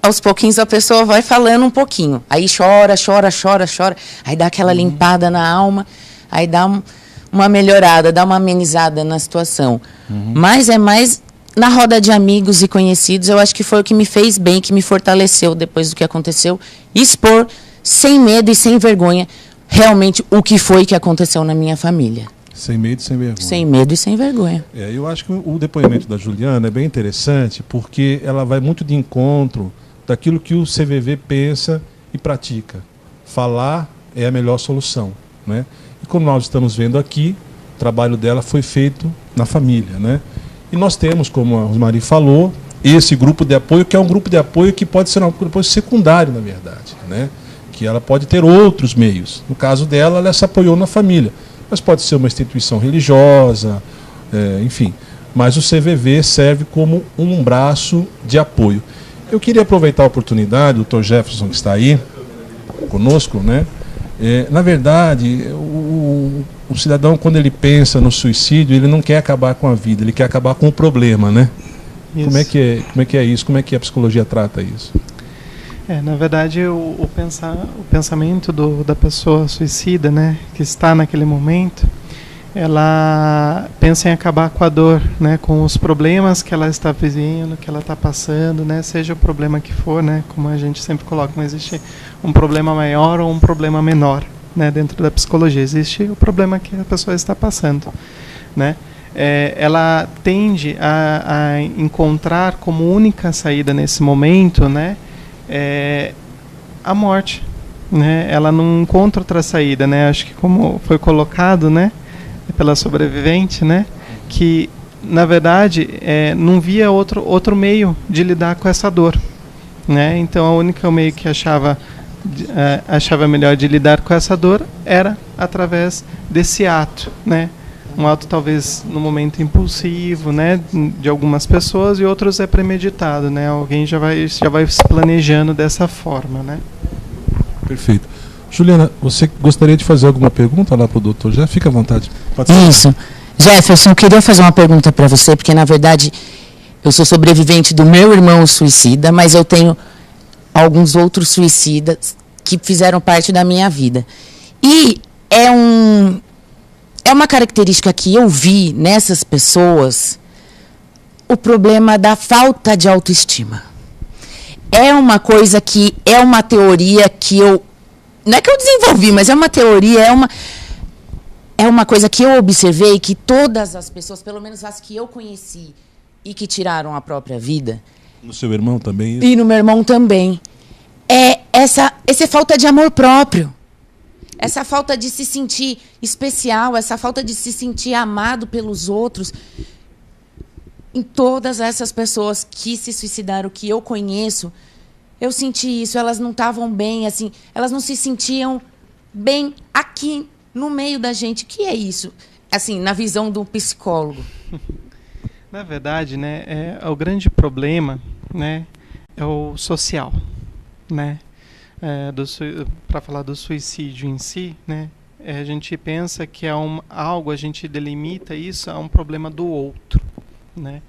S16: aos pouquinhos, a pessoa vai falando um pouquinho. Aí chora. Aí dá aquela limpada na alma. Aí dá uma melhorada, dá uma amenizada na situação. Mas é mais na roda de amigos e conhecidos. Eu acho que foi o que me fez bem, que me fortaleceu depois do que aconteceu. Expor, sem medo e sem vergonha, realmente o que foi que aconteceu na minha família.
S12: Sem medo e sem vergonha.
S16: Sem medo e sem vergonha.
S12: Eu acho que o depoimento da Juliana é bem interessante, porque ela vai muito de encontro daquilo que o CVV pensa e pratica. Falar é a melhor solução, né? E como nós estamos vendo aqui, o trabalho dela foi feito na família, né? E nós temos, como a Rosmari falou, esse grupo de apoio, que é um grupo de apoio que pode ser um grupo de apoio secundário, na verdade, né? Que ela pode ter outros meios. No caso dela, ela se apoiou na família. Mas pode ser uma instituição religiosa, enfim. Mas o CVV serve como um braço de apoio. Eu queria aproveitar a oportunidade, o Dr. Jefferson, que está aí conosco, né? Na verdade, o cidadão, quando ele pensa no suicídio, ele não quer acabar com a vida, ele quer acabar com o problema, né? Como é que é isso? Como é que a psicologia trata isso?
S10: Na verdade, o pensamento da pessoa suicida, né, que está naquele momento, ela pensa em acabar com a dor, né, com os problemas que ela está vivendo, que ela está passando, né, seja o problema que for, né, como a gente sempre coloca, não existe um problema maior ou um problema menor, né, dentro da psicologia, existe o problema que a pessoa está passando, né. Ela tende a encontrar como única saída nesse momento, né, a morte, né? Ela não encontra outra saída, né? Acho que como foi colocado, né, pela sobrevivente, né, que na verdade não via outro meio de lidar com essa dor, né? Então a única meio que achava melhor de lidar com essa dor era através desse ato, né? Um ato talvez no momento impulsivo, né, de algumas pessoas, e outros é premeditado, né? Alguém já vai se planejando dessa forma, né?
S12: Perfeito. Juliana, você gostaria de fazer alguma pergunta lá para o doutor? Já fica à vontade.
S16: Isso. Jefferson, eu queria fazer uma pergunta para você, porque na verdade eu sou sobrevivente do meu irmão suicida, mas eu tenho alguns outros suicidas que fizeram parte da minha vida. E é uma característica que eu vi nessas pessoas, o problema da falta de autoestima. É uma coisa que é uma teoria que eu não é que eu desenvolvi, mas é uma teoria, é uma coisa que eu observei, que todas as pessoas, pelo menos as que eu conheci e que tiraram a própria vida...
S12: No seu irmão também? Isso?
S16: E no meu irmão também. Essa falta de amor próprio. Essa falta de se sentir especial, essa falta de se sentir amado pelos outros. Em todas essas pessoas que se suicidaram, que eu conheço, eu senti isso. Elas não estavam bem, assim, elas não se sentiam bem aqui no meio da gente. O que é isso? Assim, na visão do psicólogo.
S10: Na verdade, né, o grande problema, né, é o social, né? Para falar do suicídio em si, né, a gente pensa que é algo, a gente delimita isso a um problema do outro, né?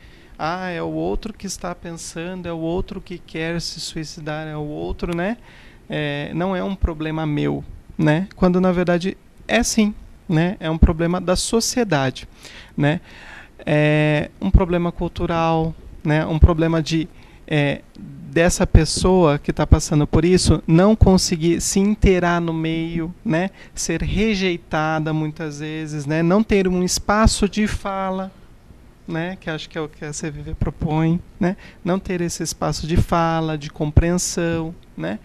S10: É o outro que está pensando, é o outro que quer se suicidar, é o outro, né? Não é um problema meu, né? Quando na verdade é sim, né? É um problema da sociedade, né? É um problema cultural, né? Um problema dessa pessoa que está passando por isso não conseguir se inteirar no meio, né? Ser rejeitada muitas vezes, né? Não ter um espaço de fala, né? Que acho que é o que a CVV propõe, né? Não ter esse espaço de fala, de compreensão, né?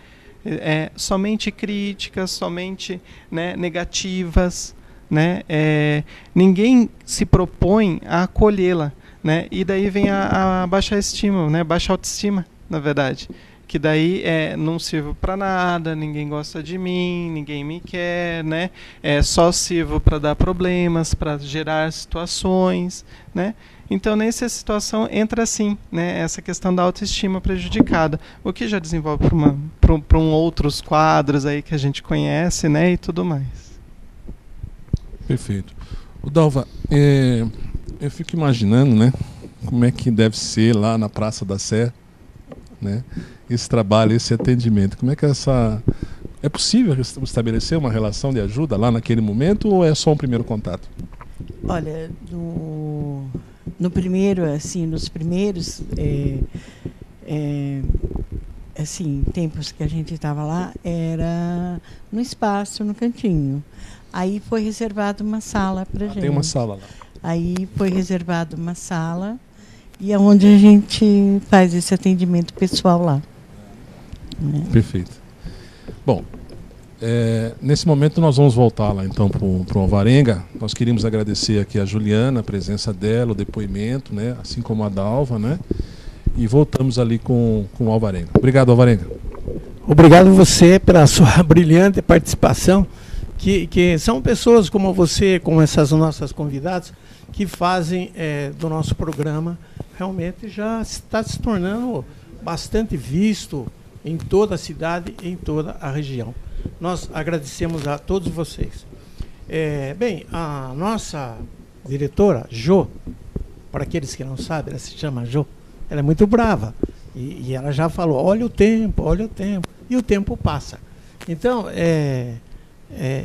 S10: Somente críticas, somente, né, negativas, né? Ninguém se propõe a acolhê-la, né? E daí vem a baixa estima, né? Baixa autoestima, na verdade, que daí não sirvo para nada, ninguém gosta de mim, ninguém me quer, né? Só sirvo para dar problemas, para gerar situações, né? Então, nessa situação, entra assim, né, essa questão da autoestima prejudicada, o que já desenvolve para outros quadros aí que a gente conhece, né, e tudo mais.
S12: Perfeito. Dalva, eu fico imaginando, né, como é que deve ser lá na Praça da Sé, né, esse trabalho, esse atendimento. Como é que é possível estabelecer uma relação de ajuda lá naquele momento ou é só um primeiro contato?
S17: Olha, no primeiro, assim, nos primeiros assim, tempos que a gente estava lá, era no espaço, no cantinho. Aí foi reservada uma sala para gente.
S12: Tem uma sala lá.
S17: Aí foi reservada uma sala e é onde a gente faz esse atendimento pessoal lá. Né?
S12: Perfeito. Bom, nesse momento nós vamos voltar lá então para o Alvarenga. Nós queríamos agradecer aqui a Juliana, a presença dela, o depoimento, né, assim como a Dalva, né? E voltamos ali com o Alvarenga. Obrigado, Alvarenga.
S9: Obrigado você pela sua brilhante participação, que são pessoas como você, como essas nossas convidadas, que fazem do nosso programa, realmente já está se tornando bastante visto em toda a cidade e em toda a região. Nós agradecemos a todos vocês. Bem, a nossa diretora, Jo, para aqueles que não sabem, ela se chama Jo, ela é muito brava. E ela já falou, olha o tempo, e o tempo passa. Então,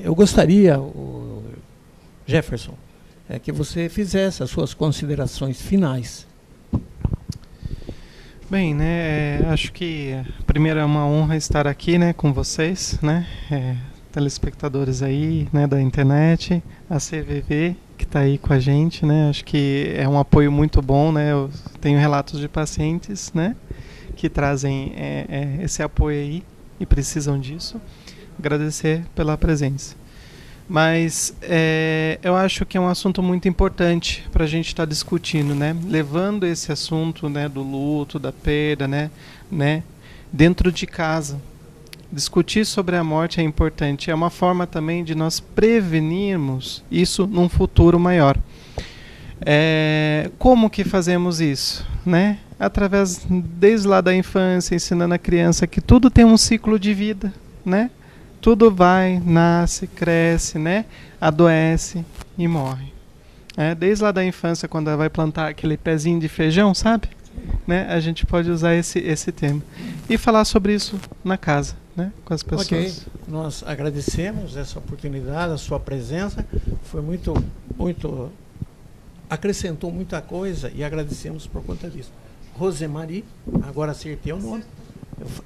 S9: eu gostaria, Jefferson, que você fizesse as suas considerações finais.
S10: Bem, né, acho que primeiro é uma honra estar aqui, né, com vocês, né, telespectadores aí, né, da internet, a CVV que está aí com a gente, né, acho que é um apoio muito bom, né, eu tenho relatos de pacientes, né, que trazem esse apoio aí e precisam disso. Agradecer pela presença. Mas eu acho que é um assunto muito importante para a gente estar discutindo, né? Levando esse assunto, né, do luto, da perda, né, dentro de casa. Discutir sobre a morte é importante. É uma forma também de nós prevenirmos isso num futuro maior. Como que fazemos isso, né? Através, desde lá da infância, ensinando a criança que tudo tem um ciclo de vida, né? Tudo vai, nasce, cresce, né? Adoece e morre. Desde lá da infância, quando ela vai plantar aquele pezinho de feijão, sabe? Né? A gente pode usar esse tema. E falar sobre isso na casa, né? Com as pessoas.
S9: Ok, nós agradecemos essa oportunidade, a sua presença. Foi muito, acrescentou muita coisa e agradecemos por conta disso. Rosemarie, agora acertei o nome.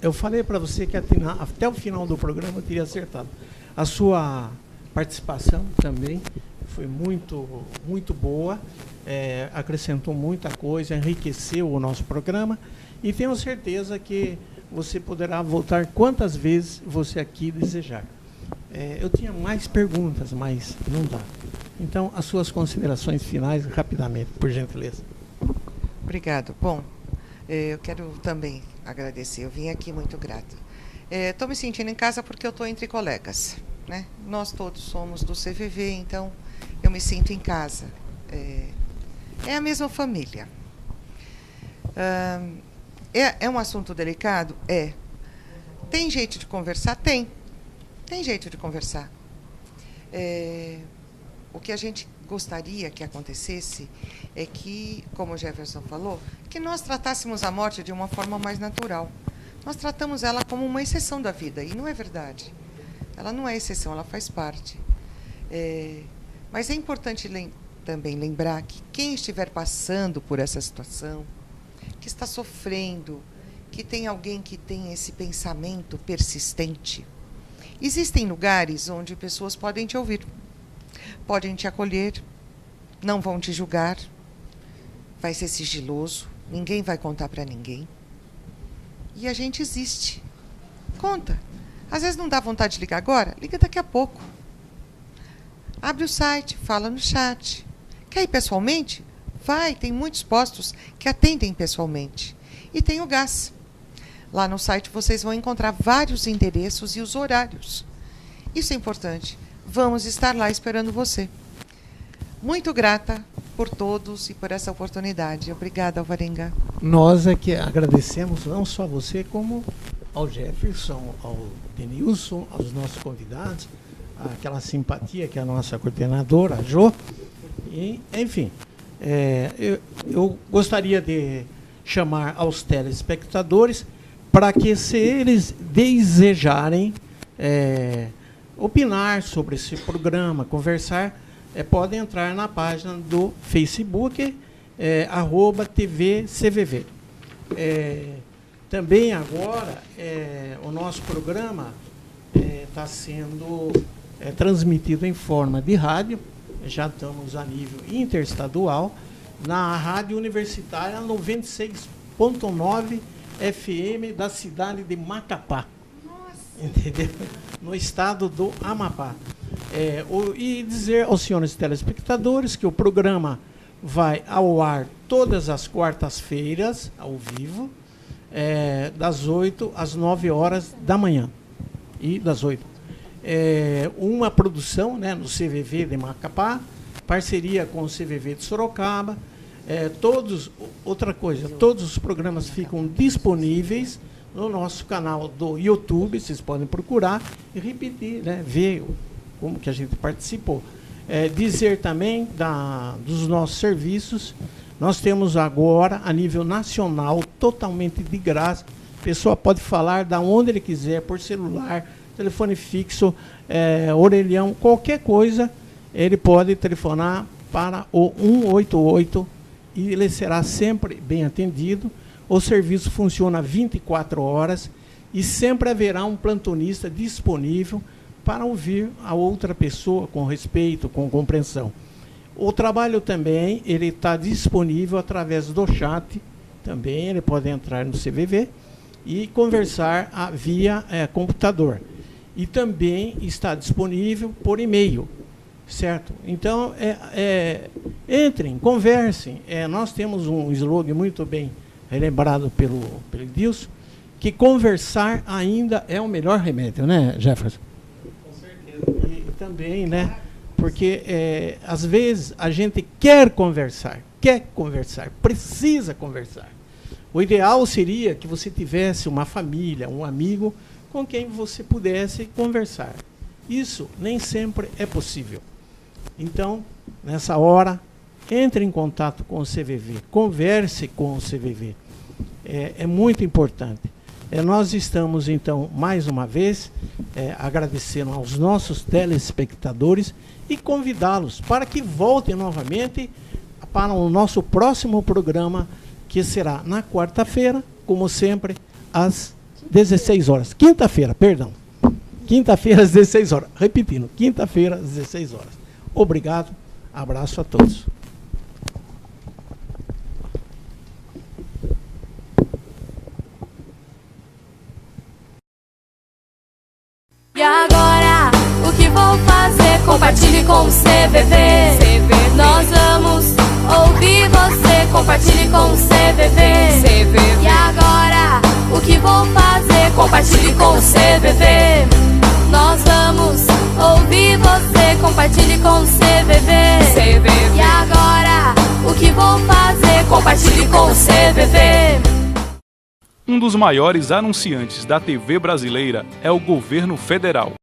S9: Eu falei para você que até o final do programa eu teria acertado. A sua participação também foi muito, muito boa, acrescentou muita coisa, enriqueceu o nosso programa e tenho certeza que você poderá voltar quantas vezes você aqui desejar. Eu tinha mais perguntas, mas não dá. Então, as suas considerações finais, rapidamente, por gentileza.
S11: Obrigado. Bom, eu quero também agradecer. Eu vim aqui muito grata. Estou me sentindo em casa porque eu estou entre colegas, né? Nós todos somos do CVV, então eu me sinto em casa. É a mesma família. É um assunto delicado? Tem jeito de conversar? Tem jeito de conversar. O que a gente gostaria que acontecesse é que, como o Jefferson falou, que nós tratássemos a morte de uma forma mais natural. Nós tratamos ela como uma exceção da vida, e não é verdade. Ela não é exceção, ela faz parte. Mas é importante também lembrar que quem estiver passando por essa situação, que está sofrendo, que tem alguém que tem esse pensamento persistente, existem lugares onde pessoas podem te ouvir, podem te acolher, não vão te julgar, vai ser sigiloso, ninguém vai contar para ninguém. E a gente existe. Conta. Às vezes não dá vontade de ligar agora, liga daqui a pouco. Abre o site, fala no chat. Quer ir pessoalmente? Vai, tem muitos postos que atendem pessoalmente. E tem o GAS. Lá no site vocês vão encontrar vários endereços e os horários. Isso é importante. Vamos estar lá esperando você. Muito grata por todos e por essa oportunidade. Obrigada, Alvarenga.
S9: Nós é que agradecemos não só a você, como ao Jefferson, ao Denilson, aos nossos convidados, aquela simpatia que é a nossa coordenadora, a Jo. E, enfim, eu gostaria de chamar aos telespectadores para que, se eles desejarem opinar sobre esse programa, conversar, podem entrar na página do Facebook, @TVCVV. Também agora o nosso programa está sendo transmitido em forma de rádio, já estamos a nível interestadual, na Rádio Universitária 96.9 FM da cidade de Macapá. Entendeu? No estado do Amapá. E dizer aos senhores telespectadores que o programa vai ao ar todas as quartas-feiras, ao vivo, das 8 às 9 horas da manhã. E das 8. Uma produção, né, no CVV de Macapá, parceria com o CVV de Sorocaba. Outra coisa, todos os programas ficam disponíveis no nosso canal do YouTube, vocês podem procurar e repetir, né, ver como que a gente participou. Dizer também dos nossos serviços. Nós temos agora, a nível nacional, totalmente de graça. A pessoa pode falar da onde ele quiser, por celular, telefone fixo, orelhão, qualquer coisa, ele pode telefonar para o 188 e ele será sempre bem atendido. O serviço funciona 24 horas e sempre haverá um plantonista disponível para ouvir a outra pessoa com respeito, com compreensão. O trabalho também ele está disponível através do chat, também ele pode entrar no CVV e conversar via computador. E também está disponível por e-mail, certo? Então, entrem, conversem. Nós temos um slogan muito bem relembrado pelo Edilson, que conversar ainda é o melhor remédio, né, Jefferson? Com certeza. E também, né, porque às vezes a gente quer conversar, precisa conversar. O ideal seria que você tivesse uma família, um amigo com quem você pudesse conversar. Isso nem sempre é possível. Então, nessa hora, entre em contato com o CVV, converse com o CVV. É muito importante. Nós estamos, então, mais uma vez, agradecendo aos nossos telespectadores e convidá-los para que voltem novamente para o nosso próximo programa, que será na quarta-feira, como sempre, às 16 horas. Quinta-feira, perdão. Quinta-feira às 16 horas. Repetindo, quinta-feira às 16 horas. Obrigado, abraço a todos.
S1: E agora, o que vou fazer? Compartilhe com o CVV. Nós vamos ouvir você. Compartilhe com o CVV. E agora, o que vou fazer? Compartilhe com o CVV. Nós vamos ouvir você. Compartilhe com o CVV. E agora, o que vou fazer? Compartilhe com o CVV.
S14: Um dos maiores anunciantes da TV brasileira é o governo federal.